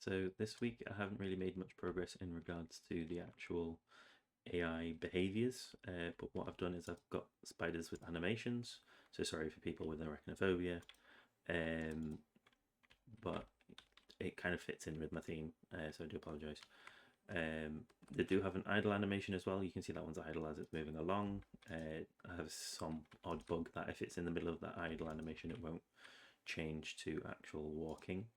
So this week I haven't really made much progress in regards to the actual AI behaviors, but what I've done is I've got spiders with animations. So sorry for people with arachnophobia, um, but it kind of fits in with my theme, so I do apologise. They do have an idle animation as well. You can see that one's idle as it's moving along. I have some odd bug that if it's in the middle of that idle animation, it won't change to actual walking.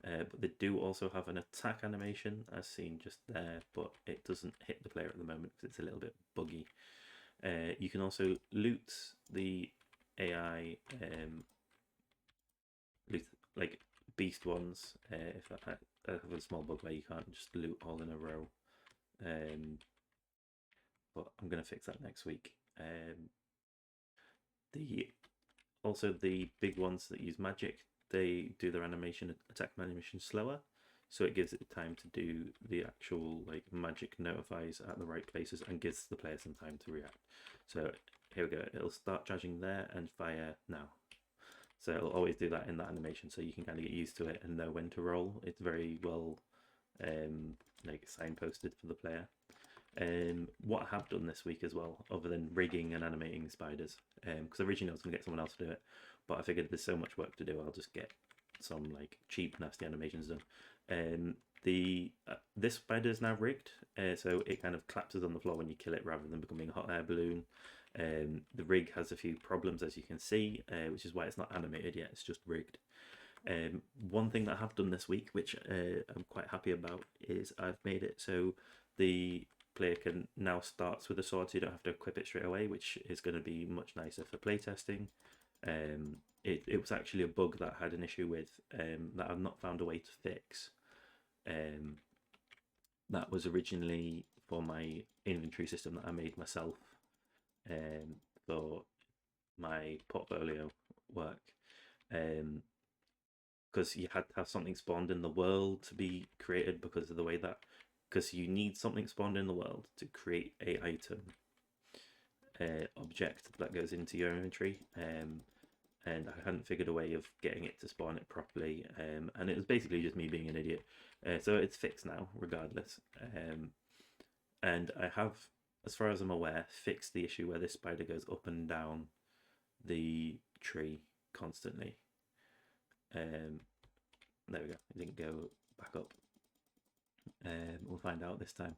But they do also have an attack animation as seen just there, but it doesn't hit the player at the moment because it's a little bit buggy. You can also loot the AI, loot like beast ones. If I have a small bug where you can't just loot all in a row, but I'm gonna fix that next week. The Also, the big ones that use magic, they do their attack animation slower, so it gives it time to do the actual like magic notifies at the right places and gives the player some time to react. So here we go, it'll start charging there and fire now. So it'll always do that in that animation, so you can kind of get used to it and know when to roll. It's very well like signposted for the player. What I have done this week as well, other than rigging and animating spiders, because originally I was going to get someone else to do it, but I figured there's so much work to do, I'll just get some like cheap, nasty animations done. This spider is now rigged, so it kind of collapses on the floor when you kill it rather than becoming a hot air balloon. The rig has a few problems, as you can see, which is why it's not animated yet, it's just rigged. One thing that I have done this week, which I'm quite happy about, is I've made it so the player can now starts with a sword, so you don't have to equip it straight away, which is going to be much nicer for playtesting. It was actually a bug that I had an issue with that I've not found a way to fix. That was originally for my inventory system that I made myself for my portfolio work. Because you had to have something spawned in the world to be created because of the way that, because you need something spawned in the world to create a item object that goes into your inventory, and I hadn't figured a way of getting it to spawn it properly, and it was basically just me being an idiot. So it's fixed now regardless, and I have, as far as I'm aware, fixed the issue where this spider goes up and down the tree constantly. There we go, it didn't go back up. We'll find out this time,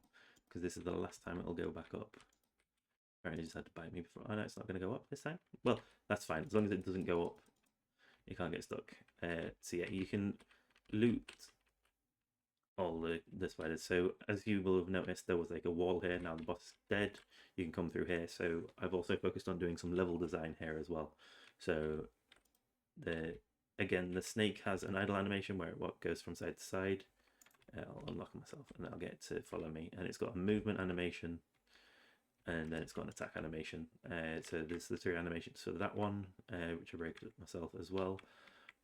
because this is the last time it'll go back up. Apparently just had to bite me before. Oh no, it's not going to go up this time. Well, that's fine, as long as it doesn't go up, you can't get stuck. So yeah, you can loot all the spiders. So as you will have noticed, there was like a wall here. Now the boss is dead, you can come through here. So I've also focused on doing some level design here as well. So again, the snake has an idle animation where it goes from side to side. I'll unlock myself and I'll get it to follow me, and it's got a movement animation, and then it's got an attack animation. So there's the three animations. So that one, which I rigged myself as well,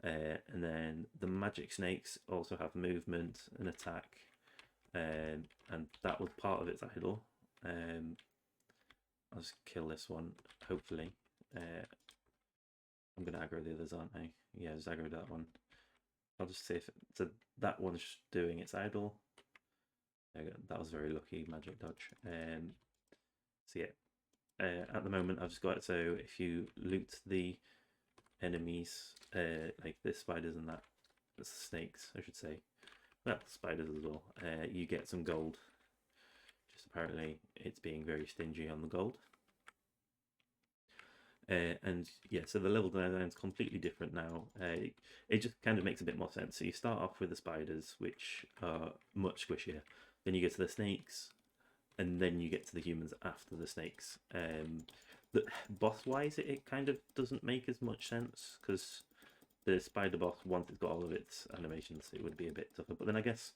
and then the magic snakes also have movement and attack, and that was part of its idle. I'll just kill this one, hopefully. I'm gonna aggro the others, aren't I? Yeah, just aggro that one. I'll just see if so that one's doing its idle. That was very lucky magic dodge. So yeah, at the moment I've just got it so if you loot the enemies, like the spiders and that, the snakes I should say, well spiders as well, you get some gold. Just apparently it's being very stingy on the gold. And yeah, so the level design is completely different now. It just kind of makes a bit more sense. So you start off with the spiders, which are much squishier. Then you get to the snakes, and then you get to the humans after the snakes. The boss-wise, it kind of doesn't make as much sense because the spider boss, once it's got all of its animations, it would be a bit tougher. But then I guess,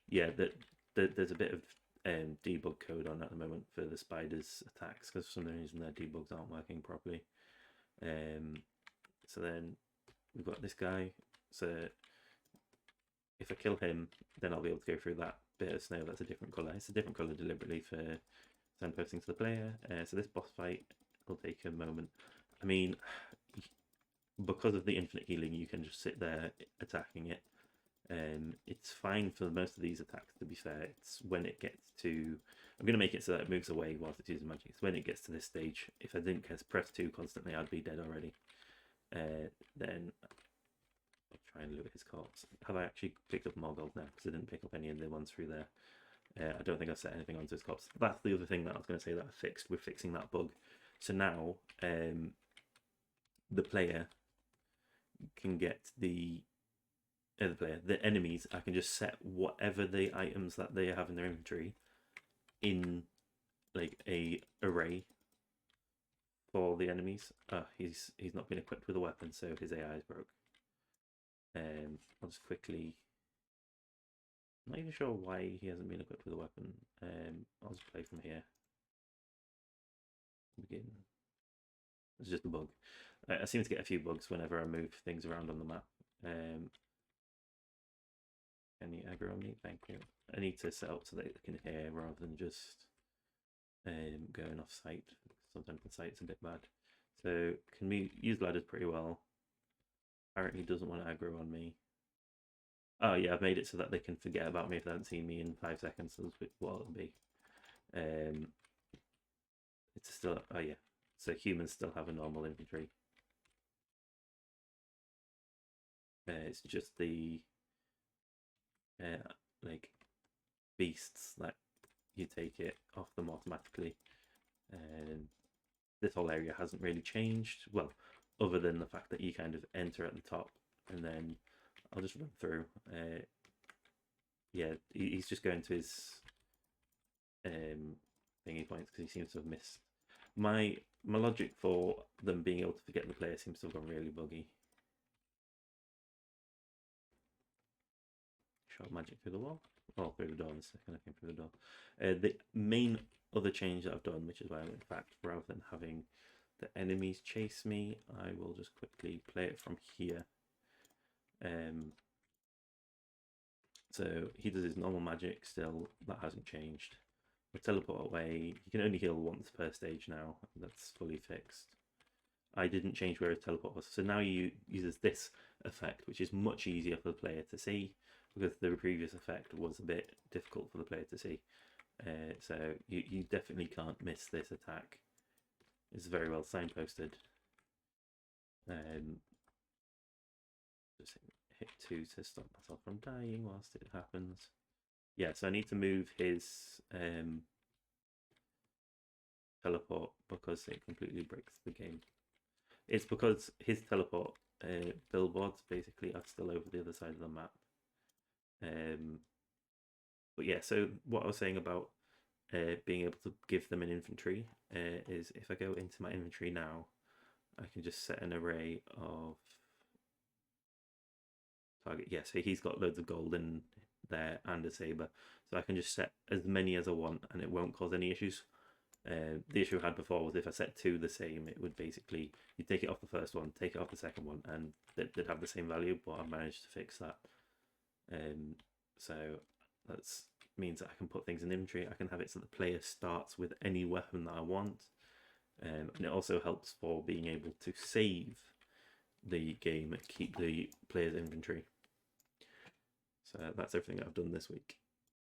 yeah, there's a bit of debug code on at the moment for the spiders' attacks because for some reason their debugs aren't working properly. So then we've got this guy. So if I kill him, then I'll be able to go through that bit of snow that's a different colour. It's a different colour deliberately for signposting to the player. So this boss fight will take a moment. I mean, because of the infinite healing, you can just sit there attacking it. It's fine for most of these attacks, to be fair. It's when it gets to... I'm going to make it so that it moves away whilst it's using magic. It's when it gets to this stage. If I didn't press 2 constantly, I'd be dead already. Then I'll try and loot his corpse. Have I actually picked up more gold now? Because I didn't pick up any of the ones through there. I don't think I've set anything onto his corpse. That's the other thing that I was going to say that I fixed. We're fixing that bug. So now the player can get the enemies. I can just set whatever the items that they have in their inventory in like a array for the enemies. He's not been equipped with a weapon, so his AI is broke. I'll just quickly... I'm not even sure why he hasn't been equipped with a weapon. I'll just play from here. Begin. It's just a bug. I seem to get a few bugs whenever I move things around on the map. Any aggro on me? Thank you. I need to set up so that it can hear rather than just going off site. Sometimes the site's a bit bad. So can we use ladders pretty well? Apparently doesn't want to aggro on me. Oh yeah, I've made it so that they can forget about me if they haven't seen me in 5 seconds. So that's what it'll be. It's still... Oh yeah. So humans still have a normal inventory. It's just the like beasts that you take it off them automatically. This whole area hasn't really changed, well, other than the fact that you kind of enter at the top and then I'll just run through. Yeah, he's just going to his thingy points because he seems to have missed. My logic for them being able to forget the player seems to have gone really buggy. Shot magic through the wall. Oh, through the door. The second I came through the door. The main other change that I've done, which is why, in fact, rather than having the enemies chase me, I will just quickly play it from here. So he does his normal magic still. That hasn't changed. We teleport away. You can only heal once per stage now. That's fully fixed. I didn't change where his teleport was. So now he uses this effect, which is much easier for the player to see, because the previous effect was a bit difficult for the player to see. So you definitely can't miss this attack. It's very well signposted. Just hit 2 to stop myself from dying whilst it happens. Yeah, so I need to move his teleport because it completely breaks the game. It's because his teleport billboards basically are still over the other side of the map. But yeah, so what I was saying about being able to give them an inventory is if I go into my inventory now, I can just set an array of target. Yeah, so he's got loads of gold in there and a saber, so I can just set as many as I want and it won't cause any issues. The issue I had before was if I set 2 the same, it would basically, you take it off the first one, take it off the second one, and they'd have the same value, but I've managed to fix that. So that means that I can put things in inventory. I can have it so the player starts with any weapon that I want. And it also helps for being able to save the game and keep the player's inventory. So that's everything I've done this week.